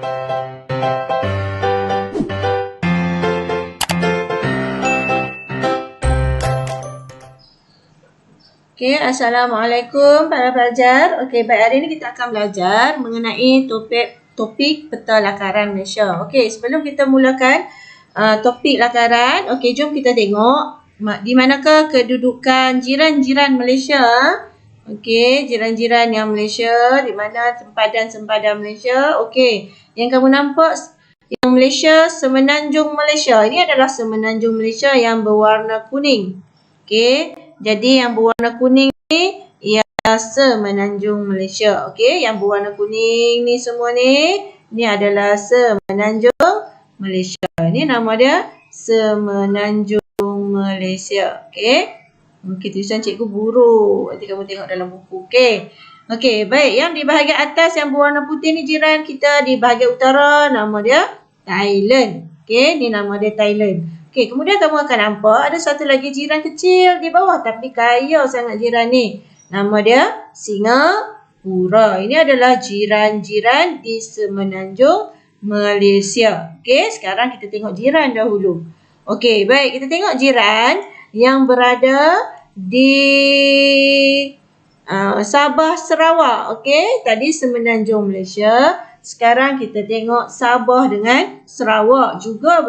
Okey, Assalamualaikum para pelajar. Okey, baik, hari ini kita akan belajar mengenai topik peta lakaran Malaysia. Okey, sebelum kita mulakan topik lakaran, okey, jom kita tengok di manakah kedudukan jiran-jiran Malaysia. Okey, jiran-jiran yang Malaysia, di mana sempadan-sempadan Malaysia. Okey, yang kamu nampak yang Malaysia, semenanjung Malaysia. Ini adalah semenanjung Malaysia yang berwarna kuning. Okey, jadi yang berwarna kuning ni ialah semenanjung Malaysia. Okey, yang berwarna kuning ni semua ni adalah semenanjung Malaysia. Ini nama dia semenanjung Malaysia. Okey. Okey, tulisan cikgu buruk. Nanti kamu tengok dalam buku. Okey. Okey, baik. Yang di bahagian atas yang berwarna putih ni jiran kita di bahagian utara, nama dia Thailand. Okey, ni nama dia Thailand. Okey, kemudian kamu akan nampak ada satu lagi jiran kecil di bawah tapi kaya sangat jiran ni. Nama dia Singapura. Ini adalah jiran-jiran di semenanjung Malaysia. Okey, sekarang kita tengok jiran dahulu. Okey, baik, kita tengok jiran yang berada di Sabah, Sarawak. Okey, tadi semenanjung Malaysia. Sekarang kita tengok Sabah dengan Sarawak juga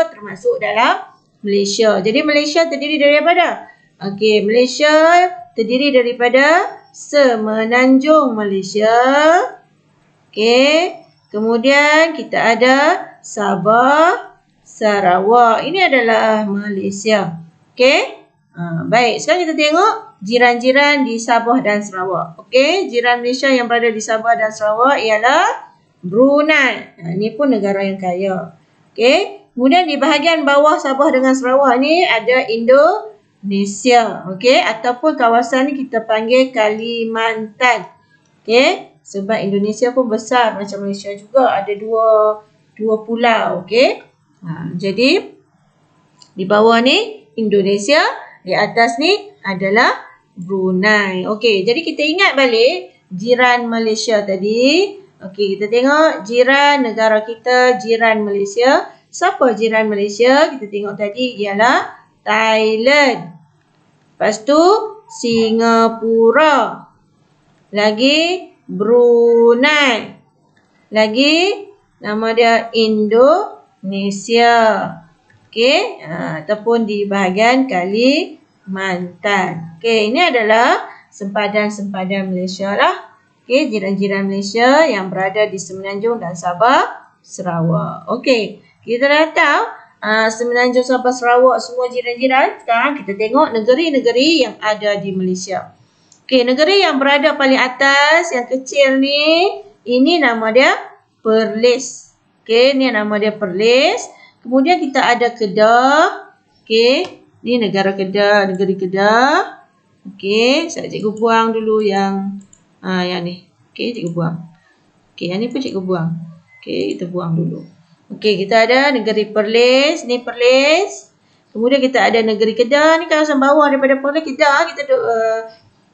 termasuk dalam Malaysia. Jadi Malaysia terdiri daripada Malaysia terdiri daripada semenanjung Malaysia. Okey, kemudian kita ada Sabah, Sarawak. Ini adalah Malaysia. Okey. Baik, sekarang kita tengok jiran-jiran di Sabah dan Sarawak. Okey, jiran Malaysia yang berada di Sabah dan Sarawak ialah Brunei. Ini pun negara yang kaya. Okey, kemudian di bahagian bawah Sabah dengan Sarawak ni ada Indonesia. Okey, ataupun kawasan ni kita panggil Kalimantan. Okey, sebab Indonesia pun besar macam Malaysia juga, ada dua pulau. Okey. Jadi di bawah ni Indonesia, di atas ni adalah Brunei. Okey, jadi kita ingat balik jiran Malaysia tadi. Okey, kita tengok jiran negara kita, jiran Malaysia. Siapa jiran Malaysia? Kita tengok tadi ialah Thailand. Lepas tu Singapura. Lagi Brunei. Lagi nama dia Indonesia. Okey, ataupun di bahagian Kalimantan. Okey, ini adalah sempadan-sempadan Malaysia lah. Okey, jiran-jiran Malaysia yang berada di semenanjung dan Sabah, Sarawak. Okey, kita dah tahu semenanjung Sabah, Sarawak semua jiran-jiran. Sekarang kita tengok negeri-negeri yang ada di Malaysia. Okey, negeri yang berada paling atas, yang kecil ni, ini nama dia Perlis. Okey, ni nama dia Perlis. Kemudian kita ada Kedah. Okey, ni negara Kedah, negeri Kedah. Okey, saya cikgu buang dulu yang ni. Okey, cikgu buang. Okey, yang ni pun cikgu buang. Okey, kita buang dulu. Okey, kita ada negeri Perlis, ni Perlis. Kemudian kita ada negeri Kedah, ni kawasan bawah daripada Perlis. Kedah kita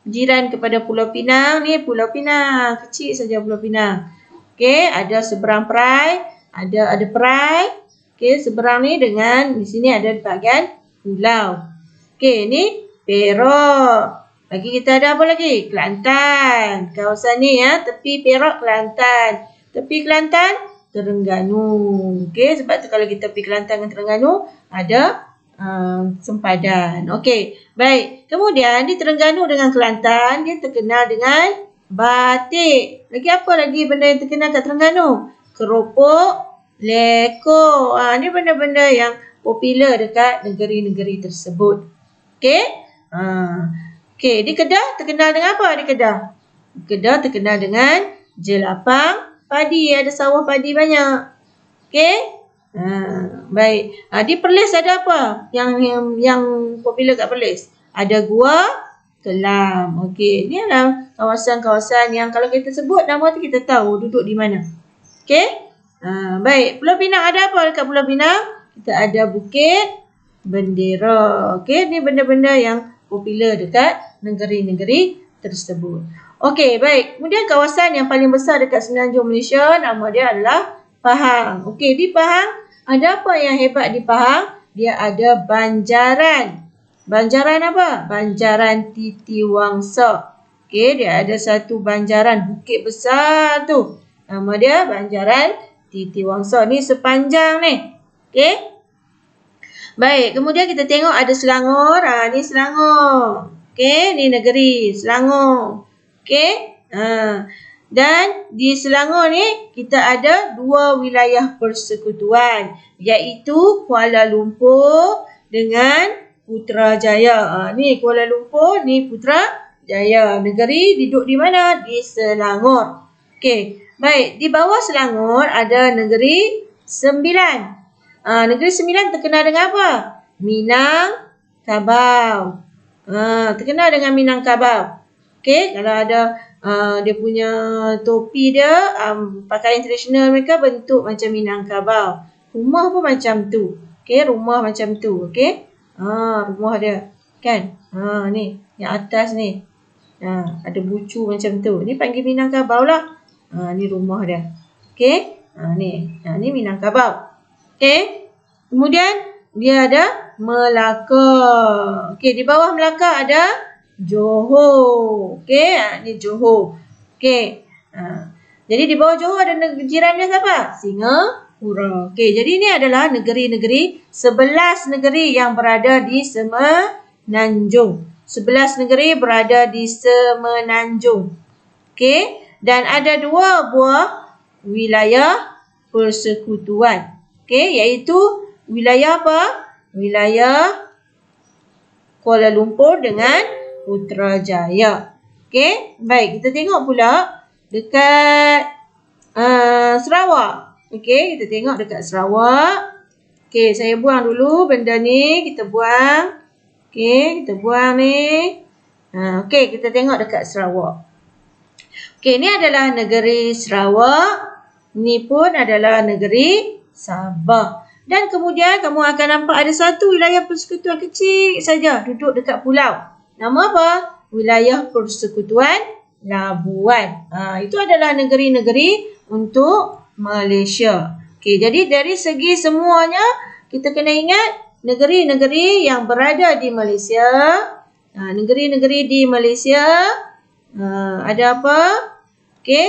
jiran kepada Pulau Pinang. Ni Pulau Pinang, kecil saja Pulau Pinang. Okey, ada seberang Perai, ada Perai. Okey, seberang ni dengan di sini ada bahagian pulau. Okey, ni Perak. Lagi kita ada apa lagi? Kelantan. Kawasan ni tepi Perak, Kelantan. Tepi Kelantan, Terengganu. Okey, sebab tu kalau kita pergi Kelantan dengan Terengganu ada sempadan. Okey, baik. Kemudian di Terengganu dengan Kelantan dia terkenal dengan batik. Lagi apa lagi benda yang terkenal kat Terengganu? Keropok, leko. Ni benda-benda yang popular dekat negeri-negeri tersebut. Okey. Okey, di Kedah terkenal dengan apa di Kedah? Kedah terkenal dengan jelapang padi. Ada sawah padi banyak. Okey. Baik. Di Perlis ada apa? Yang popular kat Perlis. Ada Gua Kelam. Okey, ni adalah kawasan-kawasan yang kalau kita sebut nama tu kita tahu duduk di mana. Okey. Baik, Pulau Pinang ada apa dekat Pulau Pinang? Kita ada Bukit Bendera. Okey, ni benda-benda yang popular dekat negeri-negeri tersebut. Okey, baik. Kemudian kawasan yang paling besar dekat Semenanjung Malaysia, nama dia adalah Pahang. Okey, di Pahang, ada apa yang hebat di Pahang? Dia ada banjaran. Banjaran apa? Banjaran Titiwangsa. Okey, dia ada satu banjaran bukit besar tu. Nama dia Banjaran Titiwangsa. Ni sepanjang ni. Okey. Baik, kemudian kita tengok ada Selangor. Ni Selangor. Okey, ni negeri Selangor. Okey. Dan di Selangor ni kita ada 2 wilayah persekutuan, iaitu Kuala Lumpur dengan Putrajaya. Ni Kuala Lumpur, ni Putrajaya. Negeri duduk di mana? Di Selangor. Okey. Baik, di bawah Selangor ada negeri Sembilan. Negeri Sembilan terkenal dengan apa? Minangkabau. Terkenal dengan Minangkabau. Okey, kalau ada dia punya topi dia, pakaian tradisional mereka bentuk macam Minangkabau. Rumah pun macam tu. Okey, rumah macam tu. Okey. Rumah dia. Kan? Ni, yang atas ni. Ada bucu macam tu. Ni panggil Minangkabau lah. Ni rumah dia. Okey. Ni Minangkabau. Okey. Kemudian dia ada Melaka. Okey, di bawah Melaka ada Johor. Okey, ni Johor. Okey. Jadi di bawah Johor ada jiran dia siapa? Singapura. Okey, jadi ini adalah negeri-negeri, 11 negeri yang berada di Semenanjung. 11 negeri berada di Semenanjung. Okey, dan ada 2 buah wilayah persekutuan. Okey, iaitu wilayah apa? Wilayah Kuala Lumpur dengan Putrajaya. Okey, baik, kita tengok pula dekat Sarawak. Okey, kita tengok dekat Sarawak. Okey, saya buang dulu benda ni, kita buang. Okey, kita buang ni. Okey, kita tengok dekat Sarawak. Okey, ni adalah negeri Sarawak. Ni pun adalah negeri Sabah. Dan kemudian kamu akan nampak ada satu wilayah persekutuan kecil saja duduk dekat pulau. Nama apa? Wilayah Persekutuan Labuan. Itu adalah negeri-negeri untuk Malaysia. Okey, jadi dari segi semuanya kita kena ingat negeri-negeri yang berada di Malaysia. Negeri-negeri di Malaysia ada apa? Okey,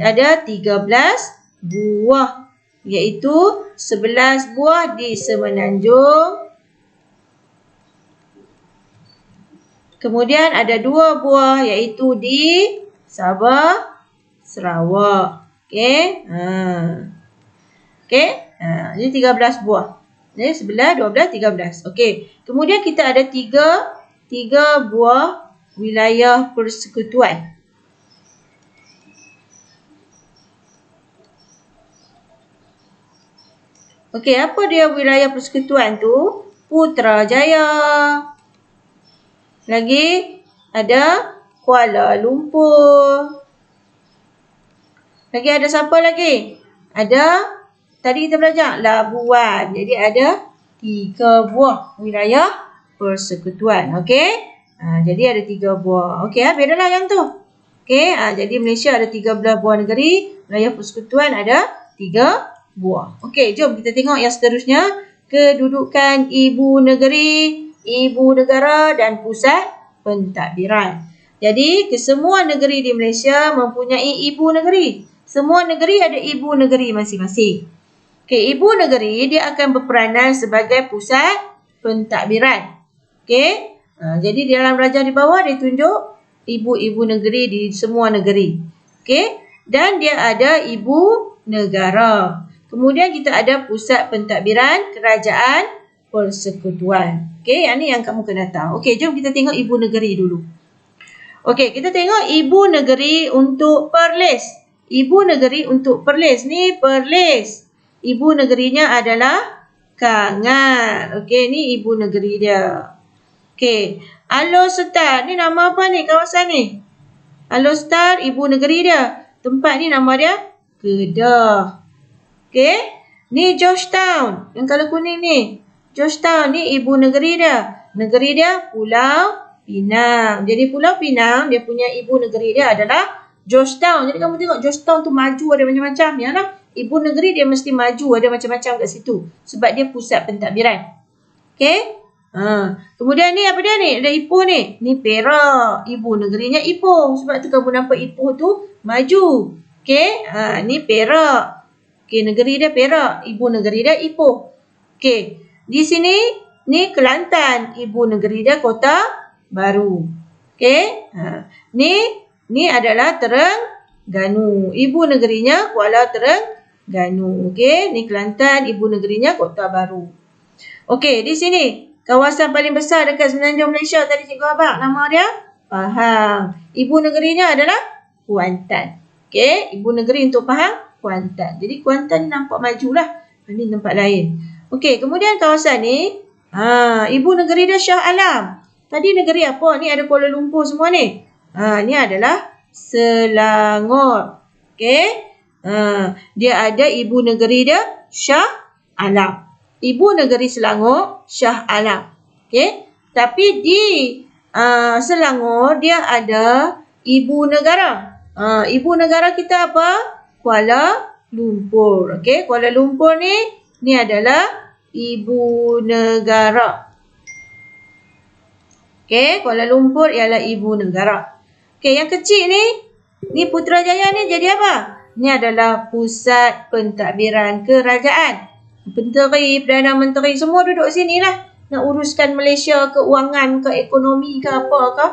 ada 13 buah, iaitu 11 buah di Semenanjung. Kemudian ada 2 buah iaitu di Sabah, Sarawak. Okey. Okey. Jadi 13 buah. Jadi 11, 12, 13. Okey. Kemudian kita ada 3 buah wilayah persekutuan. Okey, apa dia wilayah persekutuan tu? Putrajaya. Lagi ada Kuala Lumpur. Lagi ada siapa lagi? Ada, tadi kita belajar, Labuan. Jadi ada 3 buah wilayah persekutuan. Okey? Jadi ada 3 buah. Okey, bedalah yang tu. Okey, jadi Malaysia ada 13 buah negeri. Wilayah persekutuan ada 3 buah. Okey, jom kita tengok yang seterusnya. Kedudukan ibu negeri, ibu negara dan pusat pentadbiran. Jadi, kesemua negeri di Malaysia mempunyai ibu negeri. Semua negeri ada ibu negeri masing-masing. Okey, ibu negeri dia akan berperanan sebagai pusat pentadbiran. Okey, jadi dalam rajah di bawah dia tunjuk ibu-ibu negeri di semua negeri. Okey, dan dia ada ibu negara. Kemudian kita ada pusat pentadbiran kerajaan persekutuan. Okey, yang ni yang kamu kena tahu. Okey, jom kita tengok ibu negeri dulu. Okey, kita tengok ibu negeri untuk Perlis. Ibu negeri untuk Perlis. Ni Perlis. Ibu negerinya adalah Kangan. Okey, ni ibu negeri dia. Okey, Alor-Setar. Ni nama apa ni kawasan ni? Alor-Setar, ibu negeri dia. Tempat ni nama dia Kedah. Okey, ni Georgetown. Yang kalau kuning ni. Georgetown ni ibu negeri dia. Negeri dia Pulau Pinang. Jadi Pulau Pinang, dia punya ibu negeri dia adalah Georgetown. Jadi kamu tengok Georgetown tu maju ada macam-macam. Ya lah. Ibu negeri dia mesti maju ada macam-macam kat situ. Sebab dia pusat pentadbiran. Okey. Kemudian ni apa dia ni? Ada Ipoh ni. Ni Perak. Ibu negerinya Ipoh. Sebab tu kamu nampak Ipoh tu maju. Okey. Ni Perak. Okey, negeri dia Perak. Ibu negeri dia Ipoh. Okey. Di sini ni Kelantan. Ibu negeri dia Kota Baru. Okey. Ni adalah Terengganu. Ibu negerinya Kuala Terengganu. Okey. Ni Kelantan. Ibu negerinya Kota Baru. Okey, di sini kawasan paling besar dekat Semenanjung Malaysia tadi cikgu abang. Nama dia Pahang. Ibu negerinya adalah Kuantan. Okey, ibu negeri untuk Pahang, Kuantan. Jadi Kuantan nampak majulah. Ini tempat lain. Okey, kemudian kawasan ni, ibu negeri dia Shah Alam. Tadi negeri apa? Ni ada Kuala Lumpur semua ni. Ni adalah Selangor. Okey. Dia ada ibu negeri dia Shah Alam. Ibu negeri Selangor, Shah Alam. Okey. Tapi di Selangor, dia ada ibu negara. Ibu negara kita apa? Kuala Lumpur. Okey. Kuala Lumpur ni adalah ibu negara. Okey. Kuala Lumpur ialah ibu negara. Okey. Yang kecil ni Putrajaya ni jadi apa? Ni adalah pusat pentadbiran kerajaan. Menteri, Perdana Menteri semua duduk sini lah. Nak uruskan Malaysia keuangan, ke ekonomi ke apa ke.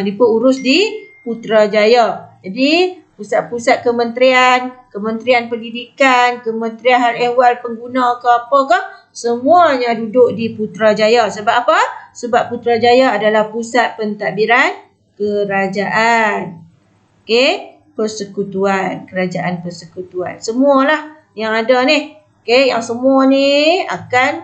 Dia pun urus di Putrajaya. Jadi pusat-pusat kementerian, Kementerian Pendidikan, Kementerian Hal Ehwal Pengguna ke apa ke. Semuanya duduk di Putrajaya. Sebab apa? Sebab Putrajaya adalah pusat pentadbiran kerajaan. Okey. Persekutuan. Kerajaan persekutuan. Semualah yang ada ni. Okey, yang semua ni akan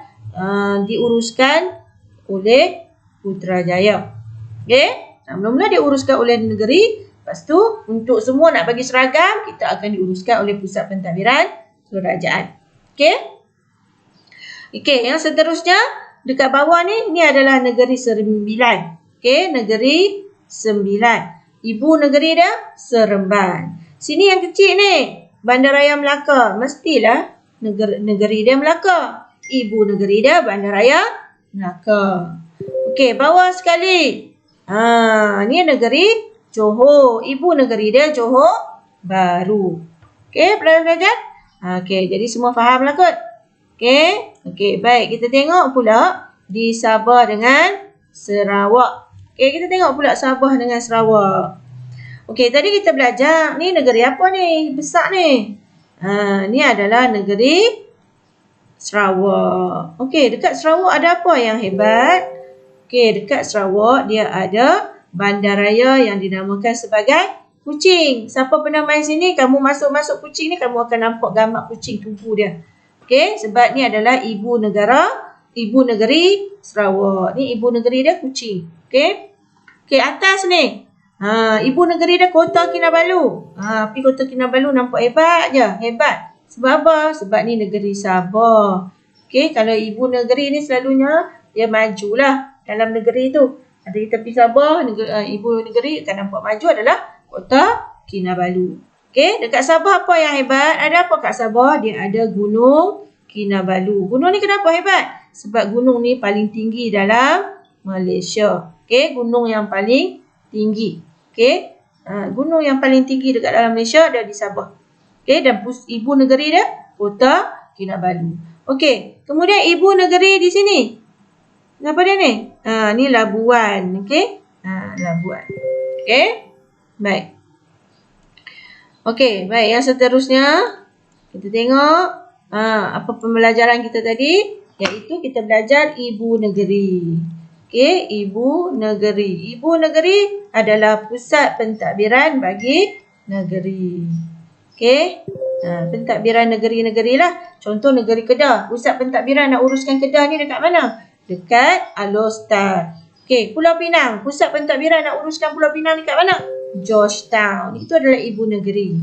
diuruskan oleh Putrajaya. Okey, mula-mula diuruskan oleh negeri. Lepas tu, untuk semua nak bagi seragam, kita akan diuruskan oleh pusat pentadbiran kerajaan. Okey. Okey, yang seterusnya, dekat bawah ni adalah negeri Sembilan. Okey, negeri Sembilan. Ibu negeri dia Seremban. Sini yang kecil ni, Bandaraya Melaka. Mestilah negeri dia Melaka. Ibu negeri dia Bandaraya Melaka. Okey, bawah sekali. Ni negeri Johor. Ibu negeri dia Johor Baru. Okey, pelajar-pelajar? Okey, jadi semua fahamlah kot. Okey, baik. Kita tengok pula di Sabah dengan Sarawak. Okey, kita tengok pula Sabah dengan Sarawak. Okey, tadi kita belajar ni negeri apa ni? Besar ni. Ni adalah negeri Sarawak. Okey, dekat Sarawak ada apa yang hebat? Okey, dekat Sarawak dia ada bandaraya yang dinamakan sebagai Kuching. Siapa pernah main sini, kamu masuk-masuk Kuching ni, kamu akan nampak gambar kucing tubuh dia. Okey, sebab ni adalah ibu negeri Sarawak. Ni ibu negeri dia Kuching. Okey. Okey, atas ni. Ibu negeri dia Kota Kinabalu. Pergi Kota Kinabalu nampak hebat je. Hebat. Sebab apa? Sebab ni negeri Sabah. Okey, kalau ibu negeri ni selalunya dia majulah dalam negeri tu. Ada di tepi Sabah, ibu negeri akan nampak maju adalah Kota Kinabalu. Okey, dekat Sabah apa yang hebat? Ada apa kat Sabah? Dia ada Gunung Kinabalu. Gunung ni kenapa hebat? Sebab gunung ni paling tinggi dalam Malaysia. Okey, gunung yang paling tinggi. Okey, gunung yang paling tinggi dekat dalam Malaysia ada di Sabah. Okey, dan ibu negeri dia Kota Kinabalu. Okey, kemudian ibu negeri di sini. Apa dia ni? Ni Labuan. Okey, Labuan. Okey, baik. Okey, baik. Yang seterusnya kita tengok apa pembelajaran kita tadi, iaitu kita belajar ibu negeri. Okey, ibu negeri. Ibu negeri adalah pusat pentadbiran bagi negeri. Okey, pentadbiran negeri-negeri lah. Contoh negeri Kedah. Pusat pentadbiran nak uruskan Kedah ni dekat mana? Dekat Alor-Star. Okey, Pulau Pinang. Pusat pentadbiran nak uruskan Pulau Pinang dekat mana? Georgetown. Itu adalah ibu negeri.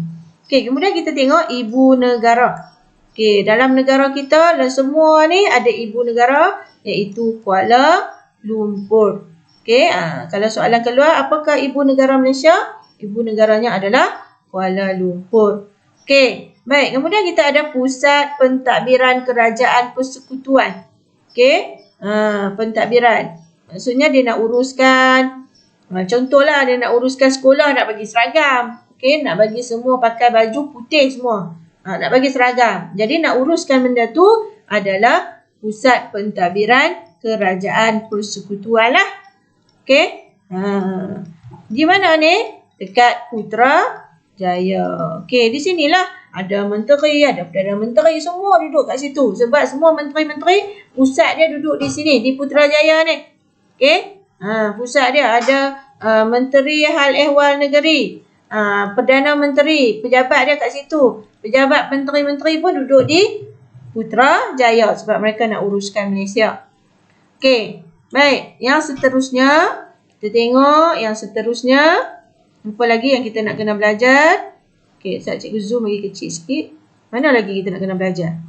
Okey, kemudian kita tengok ibu negara. Okey, dalam negara kita, semua ni ada ibu negara, iaitu Kuala Lumpur. Okey, kalau soalan keluar, apakah ibu negara Malaysia? Ibu negaranya adalah Kuala Lumpur. Okey, baik. Kemudian kita ada Pusat Pentadbiran Kerajaan Persekutuan. Okey, pentadbiran. Maksudnya dia nak uruskan, contohlah dia nak uruskan sekolah, nak bagi seragam. Okey, nak bagi semua pakai baju putih semua. Nak bagi seragam. Jadi nak uruskan benda tu adalah Pusat Pentadbiran Kerajaan Persekutuan lah. Okey. Di mana ni? Dekat Putrajaya. Okey, di sinilah ada menteri, ada Perdana Menteri, semua duduk kat situ. Sebab semua menteri-menteri, pusat dia duduk di sini, di Putrajaya ni. Okey. Pusat dia ada Menteri Hal Ehwal Negeri, Perdana Menteri, pejabat dia kat situ. Pejabat menteri-menteri pun duduk di Putrajaya sebab mereka nak uruskan Malaysia. Okey. Baik, yang seterusnya, kita tengok yang seterusnya. Apa lagi yang kita nak kena belajar? Okey, saat cikgu zoom lagi kecil sikit. Mana lagi kita nak kena belajar?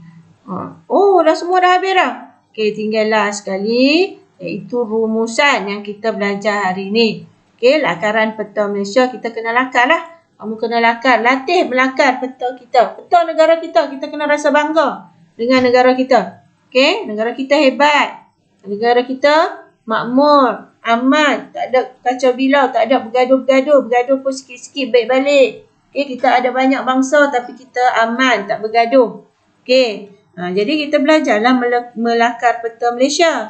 Oh, dah semua dah habis dah. Okey, tinggal last sekali, iaitu rumusan yang kita belajar hari ni. Okey, lakaran peta Malaysia kita kena lakar lah. Kamu kena lakar, latih melakar peta kita. Peta negara kita, kita kena rasa bangga dengan negara kita. Okey, negara kita hebat. Negara kita makmur, aman, tak ada kacau bilau, tak ada bergaduh-bergaduh. Bergaduh pun sikit-sikit baik balik. Okey, kita ada banyak bangsa tapi kita aman, tak bergaduh. Okey, jadi kita belajarlah melakar peta Malaysia.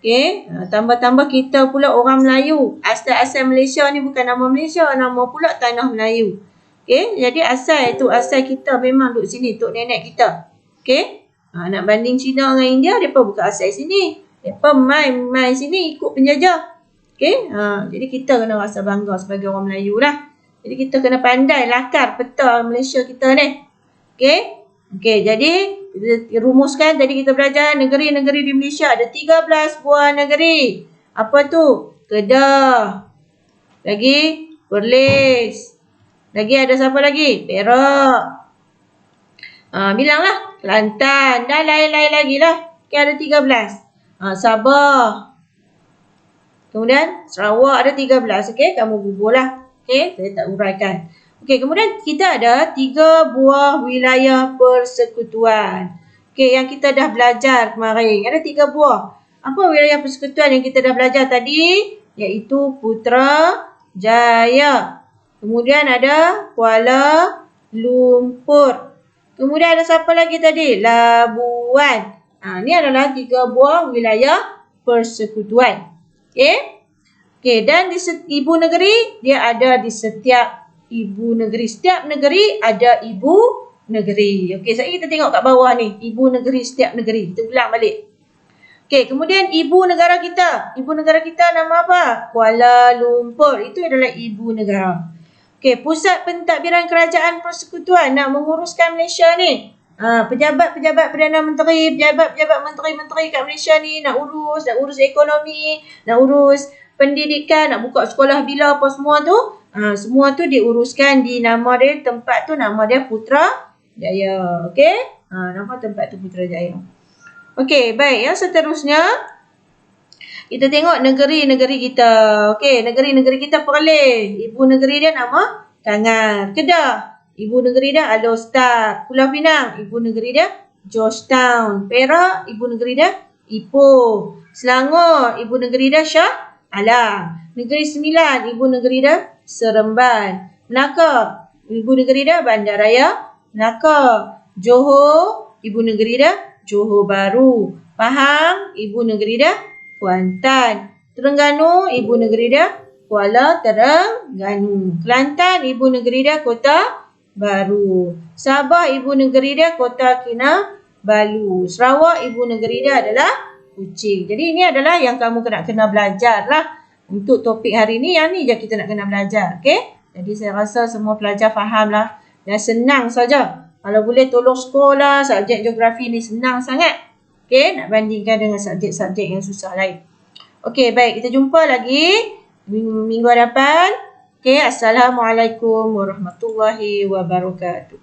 Okey, tambah-tambah kita pula orang Melayu. Asal-asal Malaysia ni bukan nama Malaysia, nama pula Tanah Melayu. Okey, jadi asal kita memang duduk sini, tok nenek kita. Okey, nak banding Cina dengan India, mereka bukan asal sini. Mereka main sini ikut penjajah. Okey, jadi kita kena rasa bangga sebagai orang Melayu lah. Jadi kita kena pandai lakar peta Malaysia kita ni. Okey, jadi kita rumuskan tadi kita belajar negeri-negeri di Malaysia ada 13 buah negeri. Apa tu? Kedah. Lagi Perlis. Lagi ada siapa lagi? Perak. Bilanglah Kelantan dan lain-lain lagi lah. Okey, ada 13. Sabah. Kemudian Sarawak ada 13. Okey, kamu bubuhlah. Okey, saya tak uraikan. Okey, kemudian kita ada 3 buah wilayah persekutuan. Okey, yang kita dah belajar kemarin. Ada 3 buah. Apa wilayah persekutuan yang kita dah belajar tadi? Iaitu Putrajaya. Kemudian ada Kuala Lumpur. Kemudian ada siapa lagi tadi? Labuan. Ini adalah 3 buah wilayah persekutuan. Okey, dan di ibu negeri, dia ada di setiap ibu negeri. Setiap negeri ada ibu negeri. Okey, sekarang kita tengok kat bawah ni. Ibu negeri setiap negeri. Kita ulang balik. Okey, kemudian ibu negara kita. Ibu negara kita nama apa? Kuala Lumpur. Itu adalah ibu negara. Okey, Pusat Pentadbiran Kerajaan Persekutuan nak menguruskan Malaysia ni. Pejabat-pejabat Perdana Menteri, pejabat-pejabat menteri-menteri kat Malaysia ni nak urus ekonomi, nak urus pendidikan, nak buka sekolah bila apa semua tu. Semua tu diuruskan di nama dia, tempat tu nama dia Putrajaya. Okey? Nama tempat tu Putrajaya. Okey, baik. Yang seterusnya, kita tengok negeri-negeri kita. Okey, negeri-negeri kita Perlis. Ibu negeri dia nama Kangar. Kedah. Ibu negeri dia Alor-Setar. Pulau Pinang, ibu negeri dia Georgetown. Perak, ibu negeri dia Ipoh. Selangor, ibu negeri dia Shah Alam. Negeri Sembilan, ibu negeri dia Seremban. Melaka, ibu negeri dia Bandaraya Melaka. Johor, ibu negeri dia Johor Bahru. Pahang, ibu negeri dia Kuantan. Terengganu, ibu negeri dia Kuala Terengganu. Kelantan, ibu negeri dia Kota Baru. Sabah, ibu negeri dia Kota Kinabalu. Sarawak, ibu negeri dia adalah Kuching. Jadi ini adalah yang kamu kena belajar lah. Untuk topik hari ni, yang ni je kita nak kena belajar. Okay? Jadi saya rasa semua pelajar faham lah. Dan senang saja. Kalau boleh tolong sekolah, subjek geografi ni senang sangat. Okay? Nak bandingkan dengan subjek-subjek yang susah lain. Okay, baik. Kita jumpa lagi minggu hadapan. Okay, Assalamualaikum warahmatullahi wabarakatuh.